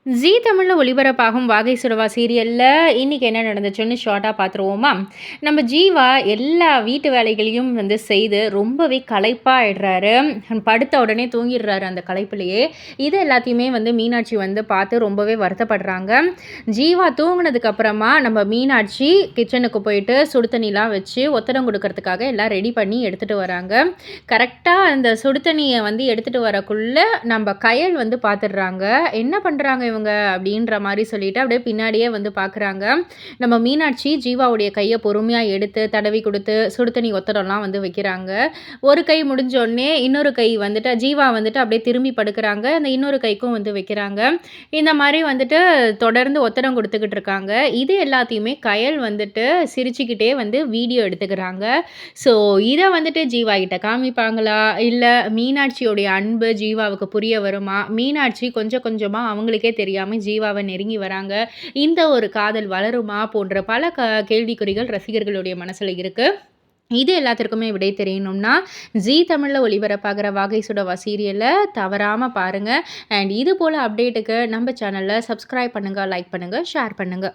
ஜீ தமிழ்ல ஒளிபரப்பாகும் வாகை சுடவா சீரியல்ல இன்னைக்கு என்ன நடந்துச்சுன்னு ஷார்ட்டா பார்த்துருவோமா? நம்ம ஜீவா எல்லா வீட்டு வேலைகளையும் வந்து செய்து ரொம்பவே களைப்பா ஆயிடுறாரு. படுத்த உடனே தூங்கிடுறாரு அந்த களைப்பிலேயே. இது எல்லாத்தையுமே வந்து மீனாட்சி வந்து பார்த்து ரொம்பவே வருத்தப்படுறாங்க. ஜீவா தூங்குனதுக்கு அப்புறமா நம்ம மீனாட்சி கிச்சனுக்கு போயிட்டு சுடு தண்ணிலாம் வச்சு ஒத்தடம் குடுக்கறதுக்காக எல்லாம் ரெடி பண்ணி எடுத்துட்டு வராங்க. கரெக்ட்டா அந்த சுடு தண்ணிய வந்து எடுத்துட்டு வரக்குள்ள நம்ம கயல் வந்து பார்த்துடுறாங்க. என்ன பண்றாங்க இவங்க? அப்படின்ற மாரி சொல்லிட்டு அப்படியே பின்னாடியே வந்து பார்க்குறாங்க. நம்ம மீனாட்சி ஜீவாவுடைய கைய பொறுமையா எடுத்து தடவி குடுத்து, சுடு தண்ணி ஒத்தடம்லாம் வந்து வைக்கிறாங்க. ஒரு கை முடிஞ்சோனே இன்னொரு கை வந்துட்டு ஜீவா வந்துட்டு அப்படியே திரும்பி படுக்குறாங்க. அந்த இன்னொரு கைக்கும் வந்து வைக்கிறாங்க. இந்த மாரி வந்துட்டு தொடர்ந்து ஒத்தடம் குடுத்துக்கிட்டு இருக்காங்க. இது எல்லாத்தையுமே கயல் வந்துட்டு சிரிச்சுக்கிட்டே வந்து வீடியோ எடுத்துக்கிறாங்க. ஸோ இத வந்துட்டு ஜீவா கிட்ட காமிப்பாங்களா? இல்ல மீனாட்சியோடைய அன்பு ஜீவாவுக்கு புரிய வருமா? மீனாட்சி கொஞ்சம் கொஞ்சமா அவங்களுக்கே தெரியாம ஜீவாவ நெருங்கி வராங்க. இந்த ஒரு காதல் வளருமா? போன்ற பல கேள்விக்குறிகள் ரசிகர்களுடைய மனசுல இருக்கு. இது எல்லாத்திற்குமே விடை தெரியணும்னா, ஜீ தமிழ்ல ஒளிபரப்பாகிற வாகை சுடவா சீரியல தவறாம பாருங்க. அண்ட் இது போல அப்டேட்டுக்கு நம்ம சேனல சப்ஸ்கிரைப் பண்ணுங்க, லைக் பண்ணுங்க, ஷேர் பண்ணுங்க.